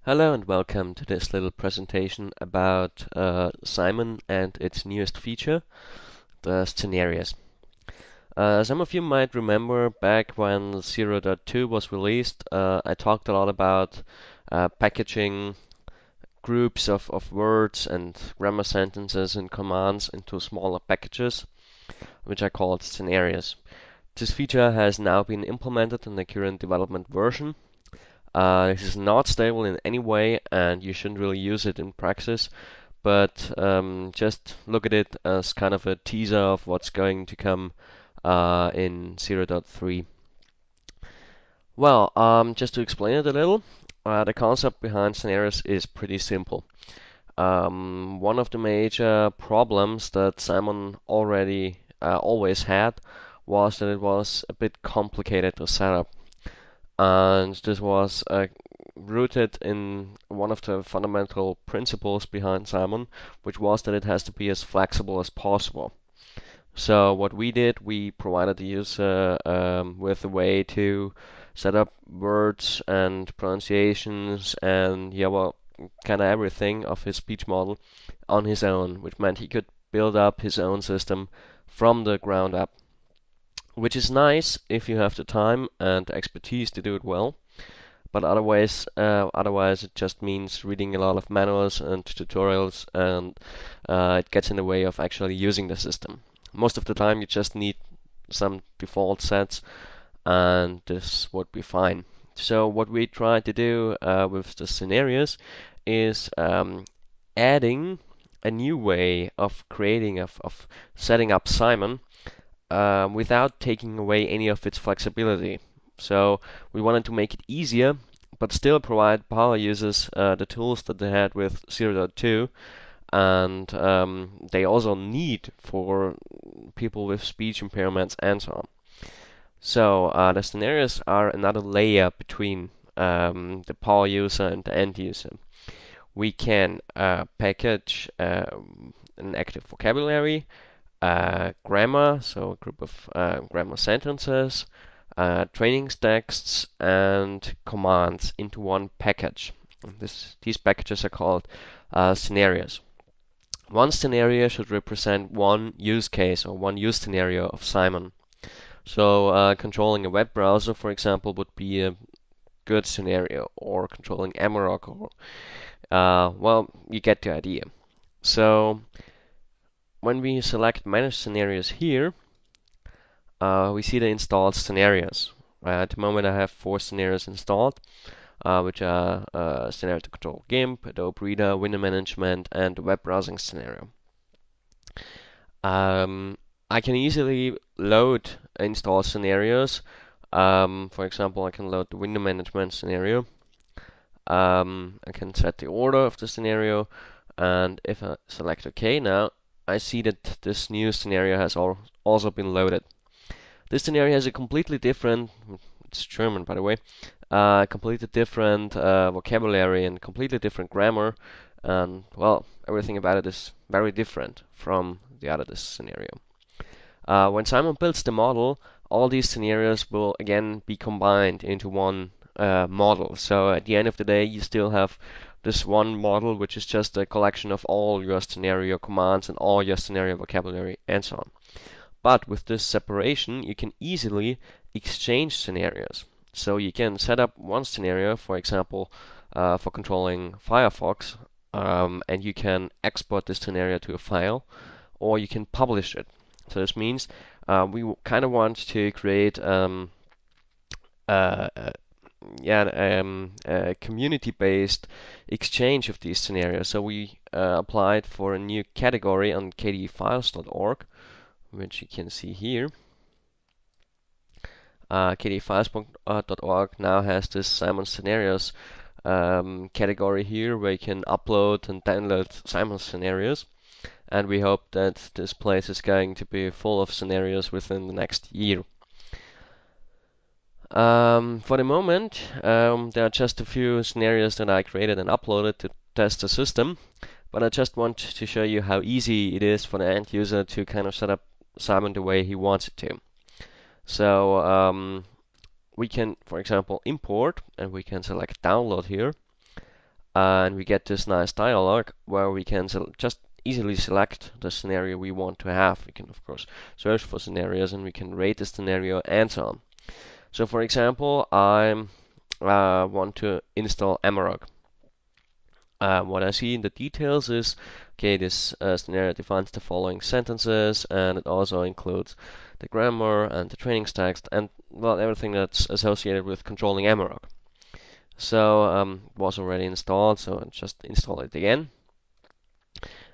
Hello and welcome to this little presentation about Simon and its newest feature, the Senarios. Some of you might remember back when 0.2 was released, I talked a lot about packaging groups of words and grammar sentences and commands into smaller packages, which I called Senarios. This feature has now been implemented in the current development version. This is not stable in any way, and you shouldn't really use it in practice, but just look at it as kind of a teaser of what's going to come in 0.3. Well, just to explain it a little, the concept behind scenarios is pretty simple. One of the major problems that Simon already always had was that it was a bit complicated to set up, and this was rooted in one of the fundamental principles behind Simon, which was that it has to be as flexible as possible. So what we did, we provided the user with a way to set up words and pronunciations and yeah, well, kind of everything of his speech model on his own, which meant he could build up his own system from the ground up, which is nice if you have the time and expertise to do it well. But otherwise it just means reading a lot of manuals and tutorials, and it gets in the way of actually using the system. Most of the time, you just need some default sets, and this would be fine. So what we try to do with the scenarios is adding a new way of creating of setting up Simon without taking away any of its flexibility. So we wanted to make it easier, but still provide power users the tools that they had with 0.2, and they also need for people with speech impairments and so on. So the scenarios are another layer between the power user and the end user. We can package an active vocabulary, grammar, so a group of grammar sentences, training texts, and commands into one package. These packages are called scenarios. One scenario should represent one use case or one use scenario of Simon. So controlling a web browser, for example, would be a good scenario, or controlling Amarok, or well, you get the idea. So when we select Manage Scenarios here, we see the installed scenarios. At the moment, I have 4 scenarios installed, which are Scenario to Control GIMP, Adobe Reader, Window Management, and the Web Browsing scenario. I can easily load installed scenarios. For example, I can load the Window Management scenario. I can set the order of the scenario, and if I select OK now, I see that this new scenario has also been loaded. This scenario has a completely different, it's German by the way, completely different vocabulary and completely different grammar, and well, everything about it is very different from the other scenario. When Simon builds the model, all these scenarios will again be combined into one model. So at the end of the day, you still have this one model, which is just a collection of all your scenario commands and all your scenario vocabulary and so on. But with this separation, you can easily exchange scenarios. So you can set up one scenario, for example, for controlling Firefox, and you can export this scenario to a file, or you can publish it. So this means we kind of want to create uh, a community-based exchange of these scenarios. So we applied for a new category on kdfiles.org, which you can see here. kdfiles.org now has this Simon Scenarios category here where you can upload and download Simon Scenarios. And we hope that this place is going to be full of scenarios within the next year. For the moment, there are just a few scenarios that I created and uploaded to test the system, but I just want to show you how easy it is for the end user to kind of set up Simon the way he wants it to. So we can, for example, import, and we can select download here. and we get this nice dialog where we can just easily select the scenario we want to have. We can, of course, search for scenarios and we can rate the scenario and so on. So, for example, I want to install Amarok. What I see in the details is, okay, this scenario defines the following sentences, and it also includes the grammar and the training text, and well, everything that's associated with controlling Amarok. So it was already installed, so I just install it again.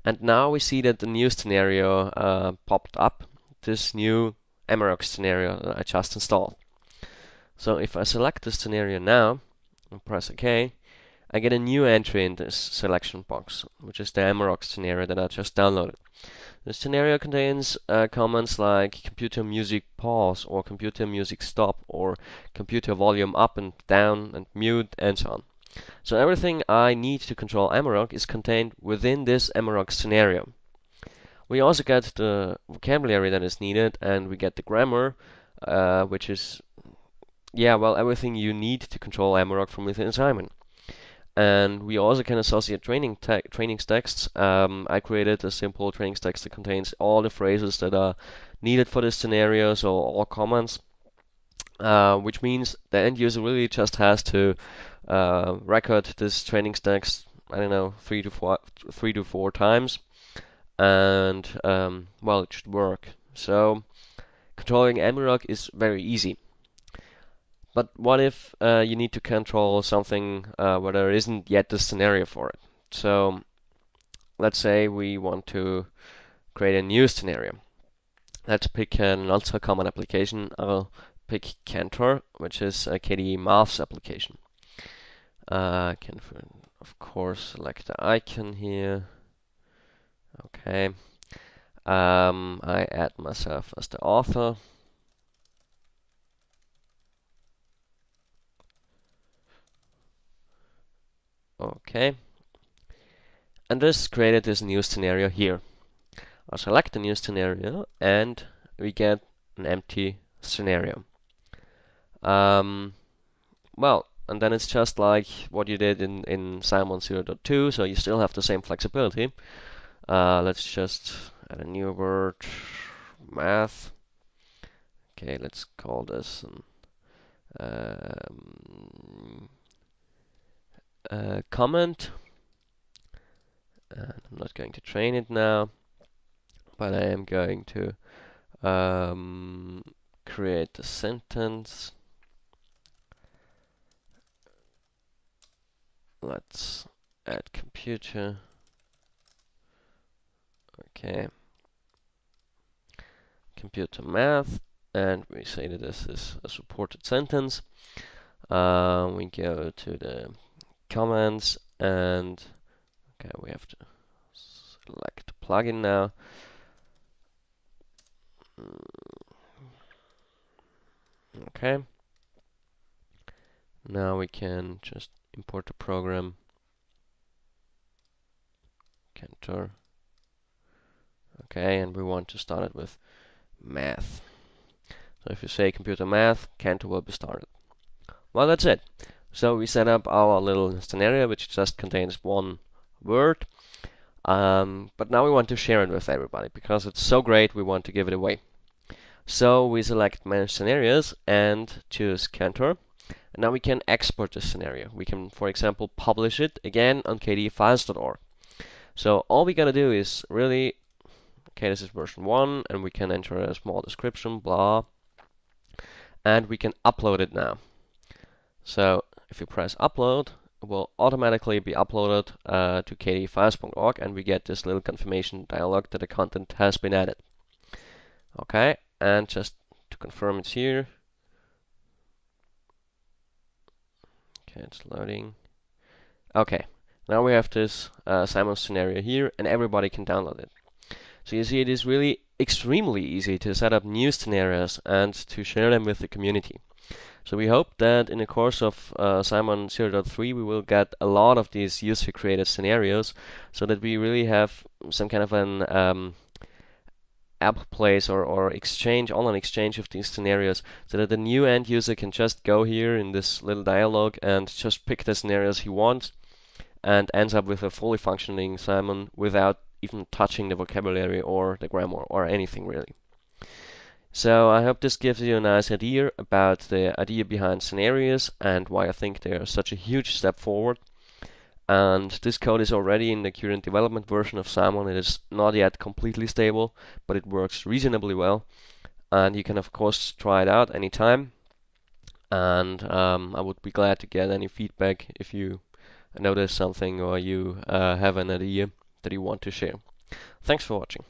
And now we see that the new scenario popped up, this new Amarok scenario that I just installed. So if I select this scenario now and press OK, I get a new entry in this selection box, which is the Amarok scenario that I just downloaded. The scenario contains comments like computer music pause or computer music stop or computer volume up and down and mute and so on. So everything I need to control Amarok is contained within this Amarok scenario. We also get the vocabulary that is needed, and we get the grammar, which is, yeah, well, everything you need to control Amarok from within Simon. And we also can associate training texts. I created a simple training text that contains all the phrases that are needed for this scenario, so all commands, which means the end user really just has to record this training text, I don't know, 3 to 4 times, and well, it should work. So controlling Amarok is very easy. But what if you need to control something where there isn't yet the scenario for it? So let's say we want to create a new scenario. Let's pick an ultra common application. I'll pick Cantor, which is a KDE Maths application. I can, of course, select the icon here. Okay. I add myself as the author. Okay. And this created this new scenario here. I'll select the new scenario and we get an empty scenario. Well, and then it's just like what you did in Simon 0.2, so you still have the same flexibility. Let's just add a new word, math. Okay, let's call this comment. And I'm not going to train it now, but I am going to create a sentence. Let's add computer. Okay. Computer math, and we say that this is a supported sentence. We go to the comments, and okay, we have to select the plugin now. Okay. Now we can just import the program. Cantor. Okay, and we want to start it with math. So if you say computer math, Cantor will be started. Well, that's it. So we set up our little scenario, which just contains one word. But now we want to share it with everybody because it's so great, we want to give it away. So we select Manage Scenarios and choose Cantor. And now we can export the scenario. We can, for example, publish it again on kdefiles.org. So all we gotta do is really, okay, this is version 1, and we can enter a small description, blah, and we can upload it now. So if you press upload, it will automatically be uploaded to kdefiles.org, and we get this little confirmation dialog that the content has been added. Okay, and just to confirm it's here. Okay, it's loading. Okay, now we have this Simon scenario here, and everybody can download it. So you see, it is really extremely easy to set up new scenarios and to share them with the community. So we hope that in the course of Simon 0.3 we will get a lot of these user-created scenarios so that we really have some kind of an app place or exchange, online exchange of these scenarios so that the new end user can just go here in this little dialog and just pick the scenarios he wants and ends up with a fully functioning Simon without even touching the vocabulary or the grammar or anything really. So I hope this gives you a nice idea about the idea behind Senarios and why I think they are such a huge step forward. And this code is already in the current development version of Simon. It is not yet completely stable, but it works reasonably well. And you can of course try it out anytime. And I would be glad to get any feedback if you notice something or you have an idea that you want to share. Thanks for watching.